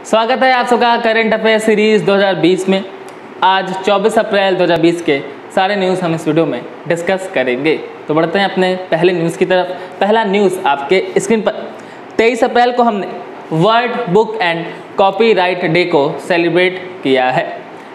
स्वागत है आप सबका करंट अफेयर सीरीज 2020 में। आज 24 अप्रैल 2020 के सारे न्यूज़ हम इस वीडियो में डिस्कस करेंगे। तो बढ़ते हैं अपने पहले न्यूज़ की तरफ। पहला न्यूज़ आपके स्क्रीन पर। 23 अप्रैल को हमने world book and copyright day को सेलिब्रेट किया है।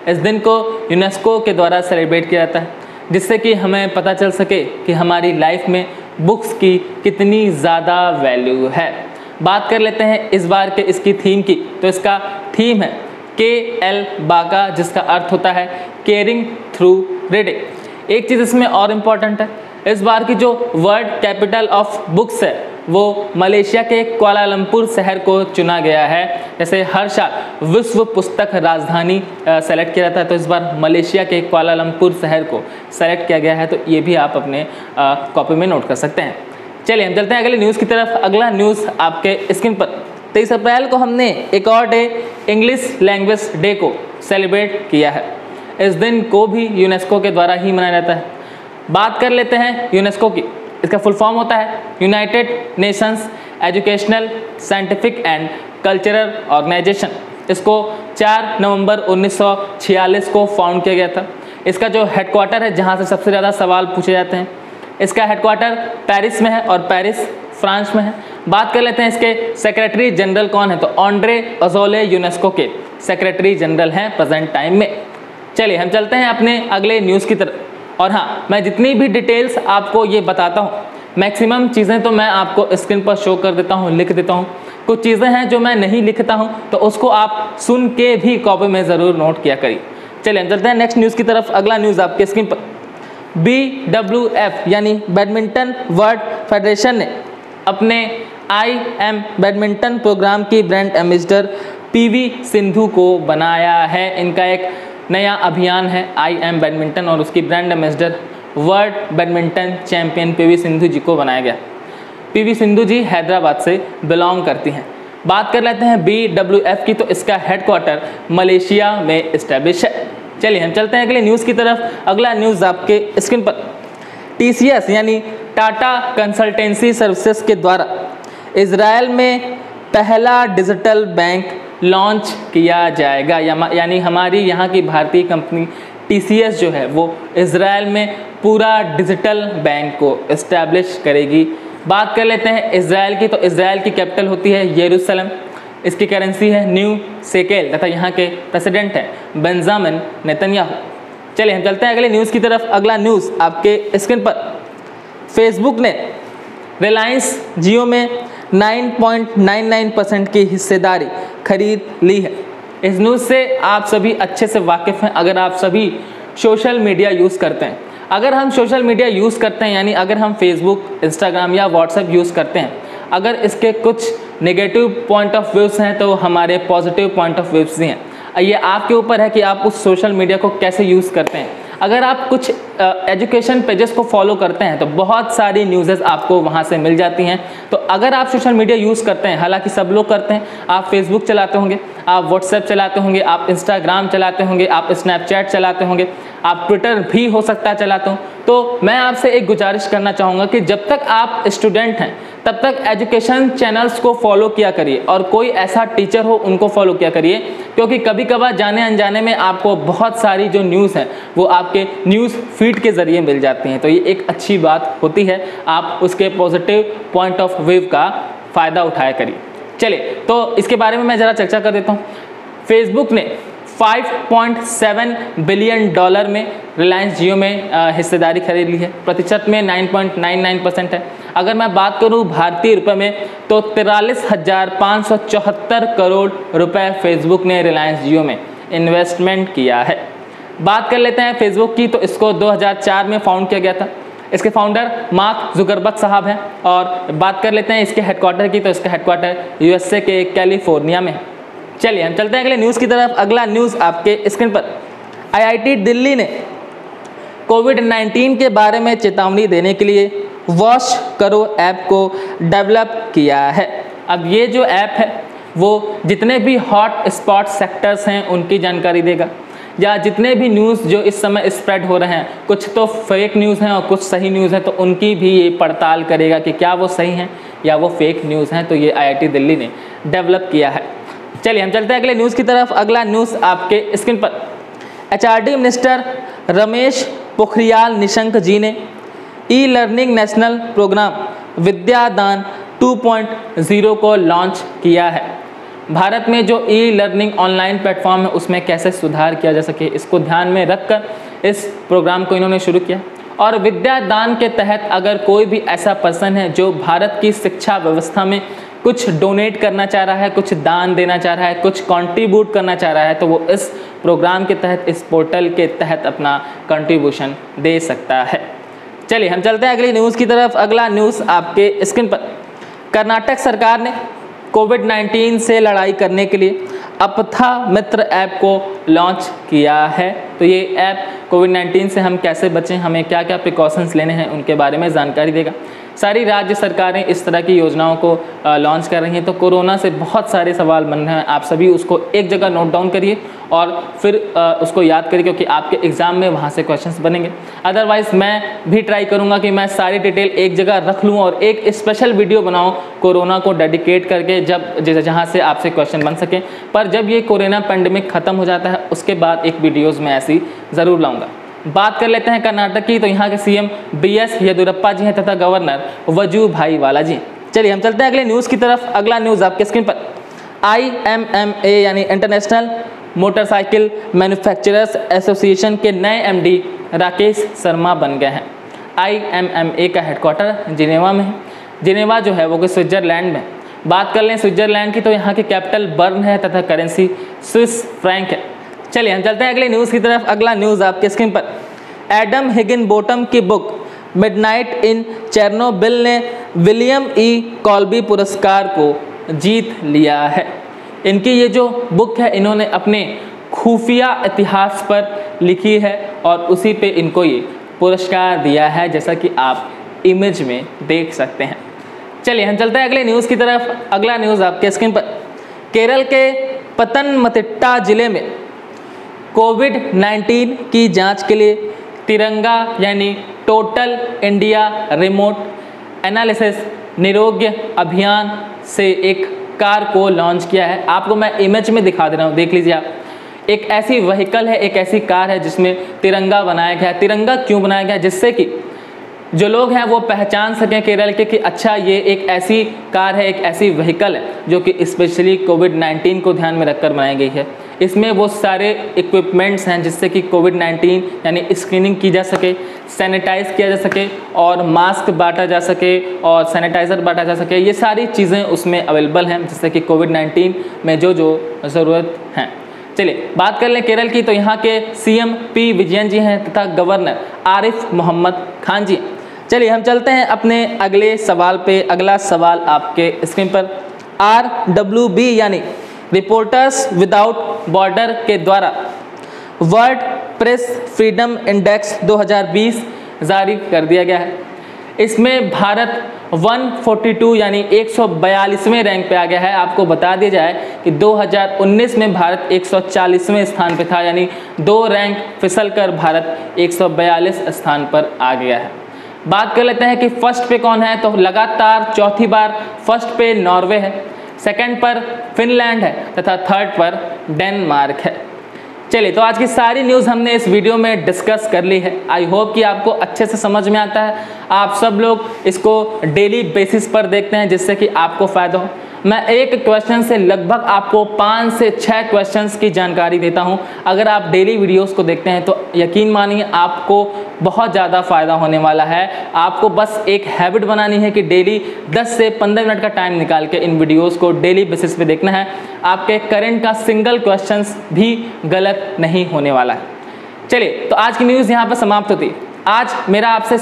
इस दिन को यूनेस्को के द्वारा सेलिब्रेट किया जाता है, जिससे कि हमें पता चल सके कि हमारी लाइफ में बुक्स की कितनी ज़्यादा वैल्यू है। बात कर लेते हैं इस बार के इसकी थीम की। तो इसका थीम है KL बाका, जिसका अर्थ होता है केयरिंग थ्रू रीडिंग। एक चीज़ इसमें और इम्पॉर्टेंट है, इस बार की जो वर्ल्ड कैपिटल ऑफ बुक्स है वो मलेशिया के कुआलालंपुर शहर को चुना गया है। जैसे हर साल विश्व पुस्तक राजधानी सेलेक्ट किया जाता है, तो इस बार मलेशिया के कुआलालंपुर शहर को सेलेक्ट किया गया है। तो ये भी आप अपने कॉपी में नोट कर सकते हैं। चलिए हम चलते हैं अगले न्यूज़ की तरफ। अगला न्यूज़ आपके स्क्रीन पर। 23 अप्रैल को हमने एक और डे इंग्लिश लैंग्वेज डे को सेलिब्रेट किया है। इस दिन को भी यूनेस्को के द्वारा ही मनाया जाता है। बात कर लेते हैं यूनेस्को की। इसका फुल फॉर्म होता है United Nations Educational Scientific and Cultural Organization. इसको 4 नवंबर 1946 को फाउंड किया गया था। इसका जो हेडक्वार्टर है, जहाँ से सबसे ज़्यादा सवाल पूछे जाते हैं, इसका हेडक्वार्टर पेरिस में है और पेरिस फ्रांस में है। बात कर लेते हैं इसके सेक्रेटरी जनरल कौन है, तो ऑन्ड्रे अज़ोले यूनेस्को के सेक्रेटरी जनरल हैं प्रेजेंट टाइम में। चलिए हम चलते हैं अपने अगले न्यूज़ की तरफ। और हाँ, मैं जितनी भी डिटेल्स आपको ये बताता हूँ, मैक्सिमम चीज़ें तो मैं आपको स्क्रीन पर शो कर देता हूँ, लिख देता हूँ। कुछ चीज़ें हैं जो मैं नहीं लिखता हूँ, तो उसको आप सुन के भी कॉपी में ज़रूर नोट किया करिए। चलिए हम चलते हैं नेक्स्ट न्यूज़ की तरफ। अगला न्यूज़ आपके स्क्रीन पर। BWF यानी बैडमिंटन वर्ल्ड फेडरेशन ने अपने IM बैडमिंटन प्रोग्राम की ब्रांड एम्बेसडर PV सिंधु को बनाया है। इनका एक नया अभियान है IM बैडमिंटन, और उसकी brand ambassador world badminton champion PV Sindhu ji को बनाया गया। PV सिंधु जी हैदराबाद से बिलोंग करती हैं। बात कर लेते हैं BWF की, तो इसका हेडक्वार्टर मलेशिया में इस्टेब्लिश है। चलिए हम चलते हैं अगले न्यूज़ की तरफ। अगला न्यूज़ आपके स्क्रीन पर। TCS यानी टाटा कंसल्टेंसी सर्विसेज के द्वारा इजराइल में पहला डिजिटल बैंक लॉन्च किया जाएगा। यानी हमारी यहाँ की भारतीय कंपनी TCS जो है वो इजराइल में पूरा डिजिटल बैंक को इस्टेब्लिश करेगी। बात कर लेते हैं इजराइल की, तो इजराइल की कैपिटल होती है यरूशलेम। इसकी करेंसी है न्यू शेकेल तथा यहाँ के प्रेसिडेंट हैं बेंजामिन नेतन्याहू। चलिए हम चलते हैं अगले न्यूज़ की तरफ। अगला न्यूज़ आपके स्क्रीन पर। फेसबुक ने रिलायंस जियो में 9.99% की हिस्सेदारी खरीद ली है। इस न्यूज़ से आप सभी अच्छे से वाकिफ़ हैं। अगर आप सभी सोशल मीडिया यूज़ करते हैं, अगर हम सोशल मीडिया यूज़ करते हैं, यानी अगर हम फेसबुक, इंस्टाग्राम या व्हाट्सएप यूज़ करते हैं, अगर इसके कुछ नेगेटिव पॉइंट ऑफ व्यूज़ हैं तो हमारे पॉजिटिव पॉइंट ऑफ व्यूज़ भी हैं। ये आपके ऊपर है कि आप उस सोशल मीडिया को कैसे यूज़ करते हैं। अगर आप कुछ एजुकेशन पेजेस को फॉलो करते हैं तो बहुत सारी न्यूज़ेस आपको वहाँ से मिल जाती हैं। तो अगर आप सोशल मीडिया यूज़ करते हैं, हालांकि सब लोग करते हैं, आप फेसबुक चलाते होंगे, आप व्हाट्सएप चलाते होंगे, आप इंस्टाग्राम चलाते होंगे, आप स्नैपचैट चलाते होंगे, आप ट्विटर भी हो सकता है चलाते हो, तो मैं आपसे एक गुजारिश करना चाहूँगा कि जब तक आप स्टूडेंट हैं तब तक एजुकेशन चैनल्स को फॉलो किया करिए, और कोई ऐसा टीचर हो उनको फॉलो किया करिए, क्योंकि कभी कभार जाने अनजाने में आपको बहुत सारी जो न्यूज़ हैं वो आपके न्यूज़ फीड के ज़रिए मिल जाती हैं। तो ये एक अच्छी बात होती है, आप उसके पॉजिटिव पॉइंट ऑफ व्यू का फ़ायदा उठाया करिए। चलिए तो इसके बारे में मैं ज़रा चर्चा कर देता हूँ। फेसबुक ने $5.7 बिलियन में रिलायंस जियो में हिस्सेदारी खरीद ली है। प्रतिशत में 9.99% है। अगर मैं बात करूं भारतीय रुपए में तो 43,574 करोड़ रुपए फेसबुक ने रिलायंस जियो में इन्वेस्टमेंट किया है। बात कर लेते हैं फेसबुक की, तो इसको 2004 में फाउंड किया गया था। इसके फाउंडर मार्क जुकरबर्ग साहब हैं। और बात कर लेते हैं इसके हेडक्वार्टर की, तो इसका हेडक्वार्टर USA के कैलिफोर्निया में है। चलिए हम चलते हैं अगले न्यूज़ की तरफ। अगला न्यूज़ आपके स्क्रीन पर। IIT दिल्ली ने कोविड-19 के बारे में चेतावनी देने के लिए वॉश करो ऐप को डेवलप किया है। अब ये जो ऐप है वो जितने भी हॉट स्पॉट सेक्टर्स हैं उनकी जानकारी देगा, या जितने भी न्यूज़ जो इस समय स्प्रेड हो रहे हैं, कुछ तो फेक न्यूज़ हैं और कुछ सही न्यूज़ हैं, तो उनकी भी ये पड़ताल करेगा कि क्या वो सही हैं या वो फेक न्यूज़ हैं। तो ये IIT दिल्ली ने डेवलप किया है। चलिए हम चलते हैं अगले न्यूज़ की तरफ। अगला न्यूज़ आपके स्क्रीन पर। HRD मिनिस्टर रमेश पोखरियाल निशंक जी ने ई लर्निंग नेशनल प्रोग्राम विद्यादान 2.0 को लॉन्च किया है। भारत में जो ई लर्निंग ऑनलाइन प्लेटफॉर्म है उसमें कैसे सुधार किया जा सके, इसको ध्यान में रखकर इस प्रोग्राम को इन्होंने शुरू किया। और विद्यादान के तहत अगर कोई भी ऐसा पर्सन है जो भारत की शिक्षा व्यवस्था में कुछ डोनेट करना चाह रहा है, कुछ दान देना चाह रहा है, कुछ कंट्रीब्यूट करना चाह रहा है, तो वो इस प्रोग्राम के तहत, इस पोर्टल के तहत अपना कंट्रीब्यूशन दे सकता है। चलिए हम चलते हैं अगली न्यूज़ की तरफ। अगला न्यूज़ आपके स्क्रीन पर। कर्नाटक सरकार ने कोविड-19 से लड़ाई करने के लिए अपथा मित्र ऐप को लॉन्च किया है। तो ये ऐप कोविड-19 से हम कैसे बचें, हमें क्या क्या प्रिकॉशंस लेने हैं, उनके बारे में जानकारी देगा। सारी राज्य सरकारें इस तरह की योजनाओं को लॉन्च कर रही हैं। तो कोरोना से बहुत सारे सवाल बन रहे हैं, आप सभी उसको एक जगह नोट डाउन करिए और फिर उसको याद करिए, क्योंकि आपके एग्ज़ाम में वहाँ से क्वेश्चंस बनेंगे। अदरवाइज़ मैं भी ट्राई करूँगा कि मैं सारी डिटेल एक जगह रख लूँ और एक स्पेशल वीडियो बनाऊँ कोरोना को डेडिकेट करके, जहाँ से आपसे क्वेश्चन बन सकें। पर जब ये कोरोना पेंडेमिक ख़त्म हो जाता है उसके बाद एक वीडियोज़ में ऐसी ज़रूर लाऊँगा। बात कर लेते हैं कर्नाटक की। तो यहाँ के CM BS येदियुरप्पा जी हैं तथा गवर्नर वजुभाई वाला जी। चलिए हम चलते हैं अगले न्यूज़ की तरफ। अगला न्यूज़ आपके स्क्रीन पर। IMMA यानी इंटरनेशनल मोटरसाइकिल मैन्युफैक्चरर्स एसोसिएशन के नए MD राकेश शर्मा बन गए हैं। IMMA का हेडक्वार्टर जिनेवा में है। जिनेवा जो है वो स्विट्ज़रलैंड में। बात कर लें स्विट्ज़रलैंड की, तो यहाँ की कैपिटल बर्न है तथा करेंसी स्विस फ्रैंक है। चलिए हम चलते हैं अगले न्यूज़ की तरफ। अगला न्यूज़ आपके स्क्रीन पर। एडम हिगिनबोटम की बुक मिडनाइट इन चेरनोबिल ने विलियम E. कॉल्बी पुरस्कार को जीत लिया है। इनकी ये जो बुक है इन्होंने अपने खुफिया इतिहास पर लिखी है और उसी पे इनको ये पुरस्कार दिया है, जैसा कि आप इमेज में देख सकते हैं। चलिए हम चलते हैं अगले न्यूज़ की तरफ। अगला न्यूज़ आपके स्क्रीन पर। केरल के पतनमतिट्टा जिले में कोविड-19 की जांच के लिए तिरंगा यानी टोटल इंडिया रिमोट एनालिसिस निरोग्य अभियान से एक कार को लॉन्च किया है। आपको मैं इमेज में दिखा दे रहा हूँ, देख लीजिए आप। एक ऐसी व्हीकल है, एक ऐसी कार है जिसमें तिरंगा बनाया गया है। तिरंगा क्यों बनाया गया है? जिससे कि जो लोग हैं वो पहचान सकें केरल के कि अच्छा ये एक ऐसी कार है, एक ऐसी व्हीकल है जो कि स्पेशली कोविड-19 को ध्यान में रखकर बनाई गई है। इसमें वो सारे इक्विपमेंट्स हैं जिससे कि कोविड-19 यानी स्क्रीनिंग की जा सके, सैनिटाइज़ किया जा सके और मास्क बांटा जा सके और सैनिटाइज़र बांटा जा सके। ये सारी चीज़ें उसमें अवेलेबल हैं जिससे कि कोविड-19 में जो ज़रूरत हैं। चलिए बात कर लें केरल की। तो यहाँ के CM P. विजयन जी हैं तथा गवर्नर आरिफ मोहम्मद खान जी। चलिए हम चलते हैं अपने अगले सवाल पे। अगला सवाल आपके स्क्रीन पर। RWB यानी रिपोर्टर्स विदाउट बॉर्डर के द्वारा वर्ल्ड प्रेस फ्रीडम इंडेक्स 2020 जारी कर दिया गया है। इसमें भारत 142 यानी 142वें रैंक पे आ गया है। आपको बता दिया जाए कि 2019 में भारत 140वें स्थान पे था, यानी 2 रैंक फिसल कर भारत 142 स्थान पर आ गया है। बात कर लेते हैं कि फर्स्ट पे कौन है। तो लगातार चौथी बार फर्स्ट पे नॉर्वे है, सेकंड पर फिनलैंड है तथा थर्ड पर डेनमार्क है। चलिए तो आज की सारी न्यूज़ हमने इस वीडियो में डिस्कस कर ली है। आई होप कि आपको अच्छे से समझ में आता है। आप सब लोग इसको डेली बेसिस पर देखते हैं जिससे कि आपको फ़ायदा हो। मैं एक क्वेश्चन से लगभग आपको 5 से 6 क्वेश्चंस की जानकारी देता हूं। अगर आप डेली वीडियोस को देखते हैं तो यकीन मानिए आपको बहुत ज़्यादा फ़ायदा होने वाला है। आपको बस एक हैबिट बनानी है कि डेली 10 से 15 मिनट का टाइम निकाल के इन वीडियोस को डेली बेसिस पे देखना है। आपके करंट का सिंगल क्वेश्चंस भी गलत नहीं होने वाला है। चलिए तो आज की न्यूज़ यहाँ पर समाप्त होती है। आज मेरा आपसे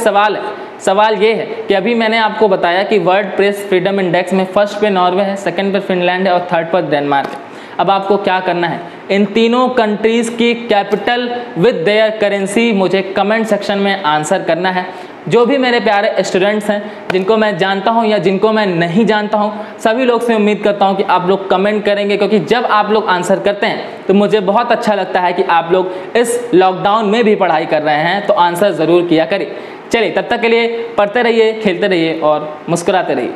सवाल ये है कि अभी मैंने आपको बताया कि वर्ल्ड प्रेस फ्रीडम इंडेक्स में फर्स्ट पे नॉर्वे है, सेकंड पे फिनलैंड है और थर्ड पर डेनमार्क है। अब आपको क्या करना है, इन तीनों कंट्रीज़ की कैपिटल विद देयर करेंसी मुझे कमेंट सेक्शन में आंसर करना है। जो भी मेरे प्यारे स्टूडेंट्स हैं जिनको मैं जानता हूं या जिनको मैं नहीं जानता हूं, सभी लोग से उम्मीद करता हूं कि आप लोग कमेंट करेंगे, क्योंकि जब आप लोग आंसर करते हैं तो मुझे बहुत अच्छा लगता है कि आप लोग इस लॉकडाउन में भी पढ़ाई कर रहे हैं, तो आंसर ज़रूर किया करिए। चलिए तब तक के लिए पढ़ते रहिए, खेलते रहिए और मुस्कुराते रहिए।